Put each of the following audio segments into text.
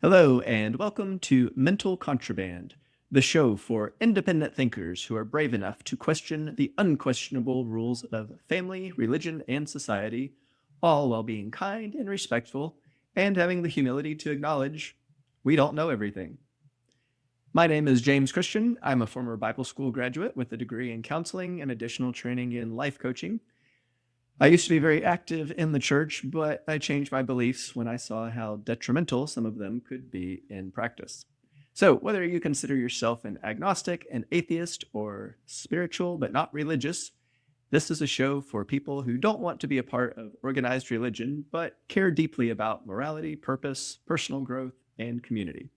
Hello, and welcome to Mental Contraband, the show for independent thinkers who are brave enough to question the unquestionable rules of family, religion, and society, all while being kind and respectful and having the humility to acknowledge we don't know everything. My name is James Christian. I'm a former Bible school graduate with a degree in counseling and additional training in life coaching. I used to be very active in the church, but I changed my beliefs when I saw how detrimental some of them could be in practice. So, whether you consider yourself an agnostic, an atheist, or spiritual but not religious, this is a show for people who don't want to be a part of organized religion but care deeply about morality, purpose, personal growth, and community.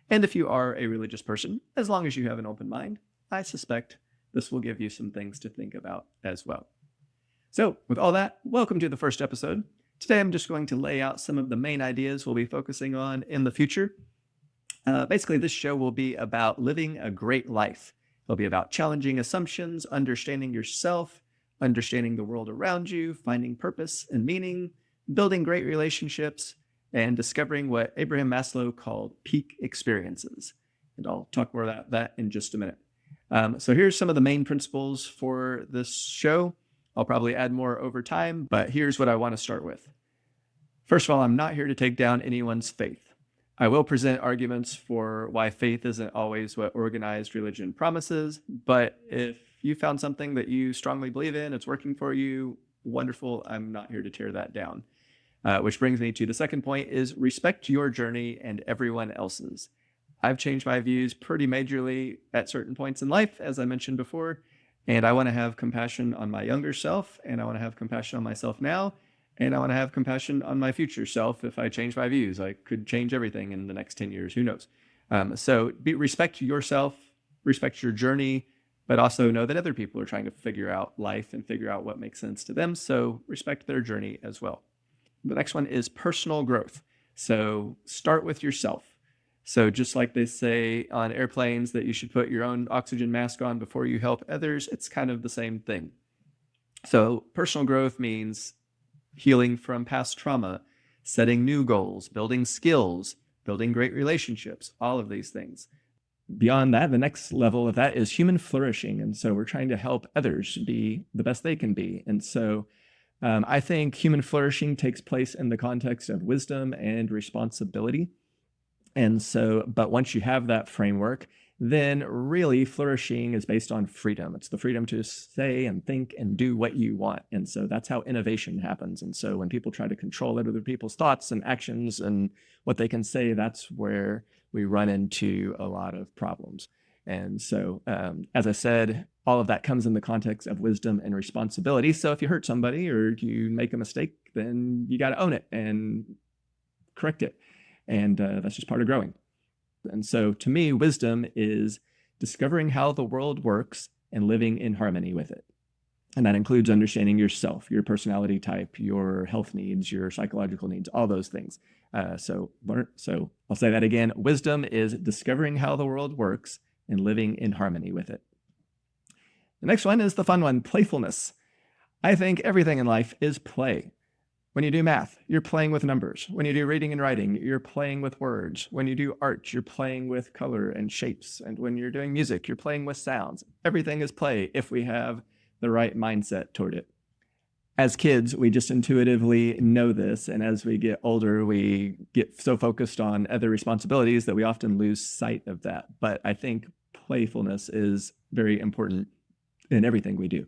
And if you are a religious person, as long as you have an open mind, I suspect this will give you some things to think about as well. So, with all that, welcome to the first episode. Today, I'm just going to lay out some of the main ideas we'll be focusing on in the future. Basically, this show will be about living a great life. It'll be about challenging assumptions, understanding yourself, understanding the world around you, finding purpose and meaning, building great relationships, and discovering what Abraham Maslow called peak experiences. And I'll talk more about that in just a minute. So here's some of the main principles for this show. I'll probably add more over time, but here's what I want to start with. First of all, I'm not here to take down anyone's faith. I will present arguments for why faith isn't always what organized religion promises, but if you found something that you strongly believe in, it's working for you, wonderful. I'm not here to tear that down. Which brings me to the second point is respect your journey and everyone else's. I've changed my views pretty majorly at certain points in life, as I mentioned before. And I want to have compassion on my younger self, and I want to have compassion on myself now, and I want to have compassion on my future self if I change my views. I could change everything in the next 10 years, who knows? Respect yourself, respect your journey, but also know that other people are trying to figure out life and figure out what makes sense to them, so respect their journey as well. The next one is personal growth. So start with yourself. So just like they say on airplanes that you should put your own oxygen mask on before you help others, it's kind of the same thing. So personal growth means healing from past trauma, setting new goals, building skills, building great relationships, all of these things. Beyond that, the next level of that is human flourishing. And so we're trying to help others be the best they can be. And so I think human flourishing takes place in the context of wisdom and responsibility. And so, but once you have that framework, then really flourishing is based on freedom. It's the freedom to say and think and do what you want. And so that's how innovation happens. And so when people try to control other people's thoughts and actions and what they can say, that's where we run into a lot of problems. And so, as I said, all of that comes in the context of wisdom and responsibility. So if you hurt somebody or you make a mistake, then you got to own it and correct it. And that's just part of growing. And so to me, wisdom is discovering how the world works and living in harmony with it. And that includes understanding yourself, your personality type, your health needs, your psychological needs, all those things. So I'll say that again. Wisdom is discovering how the world works and living in harmony with it. The next one is the fun one, playfulness. I think everything in life is play. When you do math, you're playing with numbers. When you do reading and writing, you're playing with words. When you do art, you're playing with color and shapes. And when you're doing music, you're playing with sounds. Everything is play if we have the right mindset toward it. As kids, we just intuitively know this. And as we get older, we get so focused on other responsibilities that we often lose sight of that. But I think playfulness is very important in everything we do.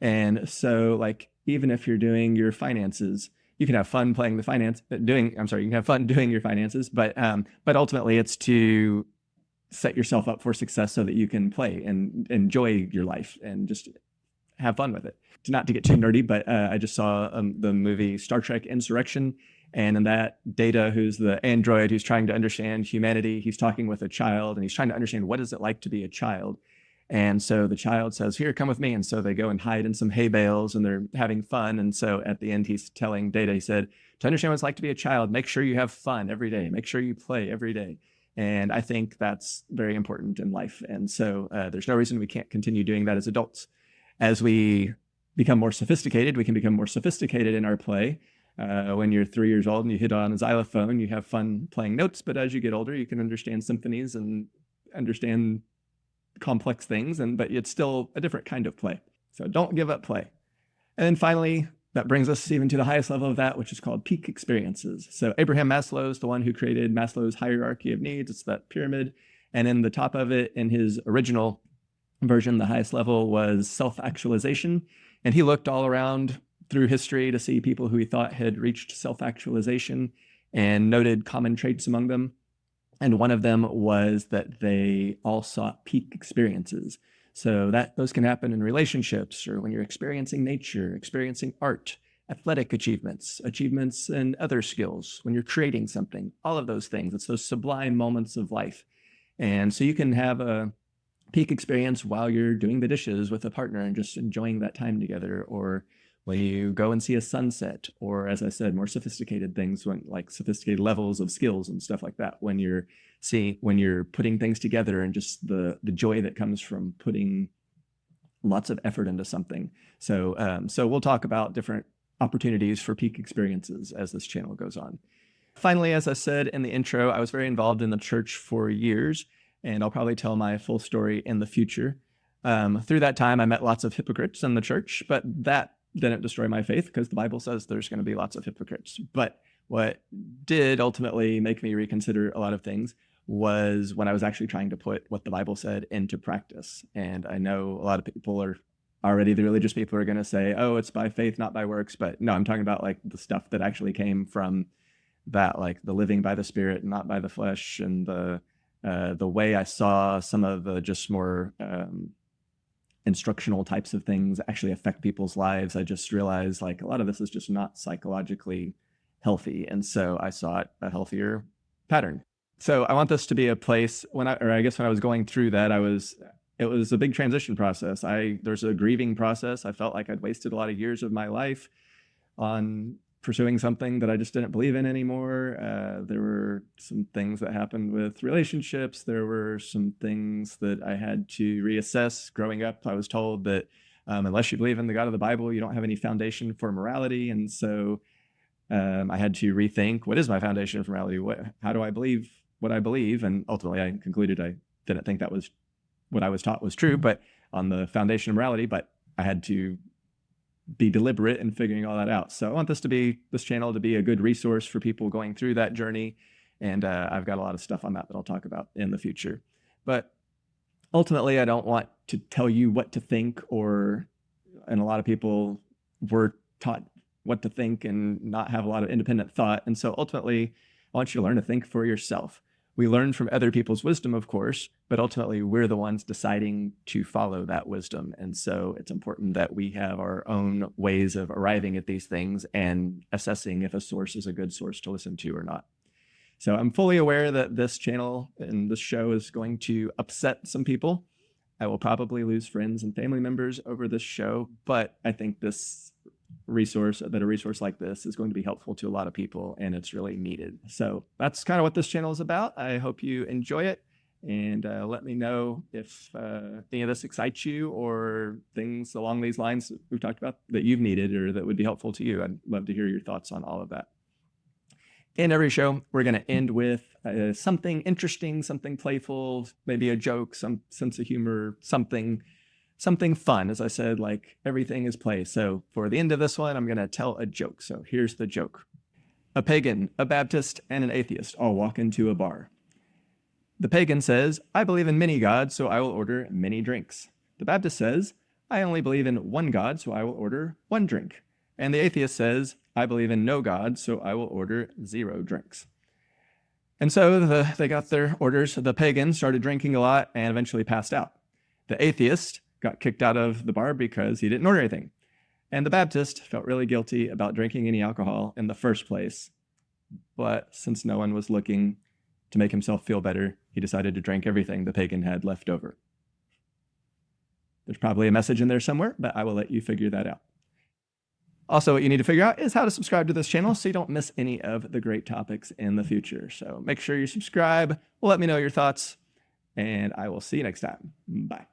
And so, like, even if you're doing your finances, you can have fun playing the finance, you can have fun doing your finances, but ultimately it's to set yourself up for success so that you can play and enjoy your life and just have fun with it. Not to get too nerdy, but I just saw the movie Star Trek Insurrection, and in that, Data, who's the android who's trying to understand humanity, he's talking with a child, and he's trying to understand what is it like to be a child. And so the child says, here, come with me. And so they go and hide in some hay bales and they're having fun. And so at the end, he's telling Data, he said, to understand what it's like to be a child, make sure you have fun every day. Make sure you play every day. And I think that's very important in life. And so there's no reason we can't continue doing that as adults. As we become more sophisticated, we can become more sophisticated in our play. When you're 3 years old and you hit on a xylophone, you have fun playing notes, but as you get older, you can understand symphonies and understand complex things, but it's still a different kind of play. So don't give up play. And then finally, that brings us even to the highest level of that, which is called peak experiences. So Abraham Maslow is the one who created Maslow's hierarchy of needs. It's that pyramid. And in the top of it, in his original version, the highest level was self-actualization. And he looked all around through history to see people who he thought had reached self-actualization and noted common traits among them. And one of them was that they all sought peak experiences. So those can happen in relationships, or when you're experiencing nature, experiencing art, athletic achievements in other skills, when you're creating something, all of those things. It's those sublime moments of life. And so you can have a peak experience while you're doing the dishes with a partner and just enjoying that time together, or when you go and see a sunset, or as I said, more sophisticated things, like sophisticated levels of skills and stuff like that, when you're putting things together and just the joy that comes from putting lots of effort into something. So we'll talk about different opportunities for peak experiences as this channel goes on. Finally, as I said in the intro, I was very involved in the church for years, and I'll probably tell my full story in the future. Through that time, I met lots of hypocrites in the church, but that didn't destroy my faith, because the Bible says there's going to be lots of hypocrites. But what did ultimately make me reconsider a lot of things was when I was actually trying to put what the Bible said into practice. And I know a lot of people are already, the religious people are going to say, oh, it's by faith, not by works. But no, I'm talking about like the stuff that actually came from that, like the living by the Spirit, not by the flesh, and the way I saw some of the just more instructional types of things actually affect people's lives. I just realized like a lot of this is just not psychologically healthy. And so I sought a healthier pattern. So I want this to be a place when I was going through that, it was a big transition process. There's a grieving process. I felt like I'd wasted a lot of years of my life on pursuing something that I just didn't believe in anymore. There were some things that happened with relationships. There were some things that I had to reassess. Growing up, I was told that unless you believe in the God of the Bible, you don't have any foundation for morality. And so I had to rethink, what is my foundation for morality? How do I believe what I believe? And ultimately, I concluded I didn't think that was what I was taught was true, but on the foundation of morality, but I had to be deliberate in figuring all that out. So I want this channel to be a good resource for people going through that journey. And I've got a lot of stuff on that I'll talk about in the future. But ultimately, I don't want to tell you what to think, and a lot of people were taught what to think and not have a lot of independent thought. And so ultimately, I want you to learn to think for yourself. We learn from other people's wisdom, of course, but ultimately we're the ones deciding to follow that wisdom. And so it's important that we have our own ways of arriving at these things and assessing if a source is a good source to listen to or not. So I'm fully aware that this channel and this show is going to upset some people. I will probably lose friends and family members over this show, but I think a resource like this is going to be helpful to a lot of people, and it's really needed. So that's kind of what this channel is about. I hope you enjoy it, and let me know if any of this excites you, or things along these lines that we've talked about that you've needed or that would be helpful to you. I'd love to hear your thoughts on all of that. In every show, we're going to end with something interesting, something playful, maybe a joke, some sense of humor, something fun. As I said, like everything is play. So for the end of this one, I'm going to tell a joke. So here's the joke. A pagan, a Baptist, and an atheist all walk into a bar. The pagan says, I believe in many gods, so I will order many drinks. The Baptist says, I only believe in one God, so I will order one drink. And the atheist says, I believe in no God, so I will order 0 drinks. And so they got their orders. The pagan started drinking a lot and eventually passed out. The atheist got kicked out of the bar because he didn't order anything. And the Baptist felt really guilty about drinking any alcohol in the first place. But since no one was looking to make himself feel better, he decided to drink everything the pagan had left over. There's probably a message in there somewhere, but I will let you figure that out. Also, what you need to figure out is how to subscribe to this channel so you don't miss any of the great topics in the future. So make sure you subscribe. Let me know your thoughts, and I will see you next time. Bye.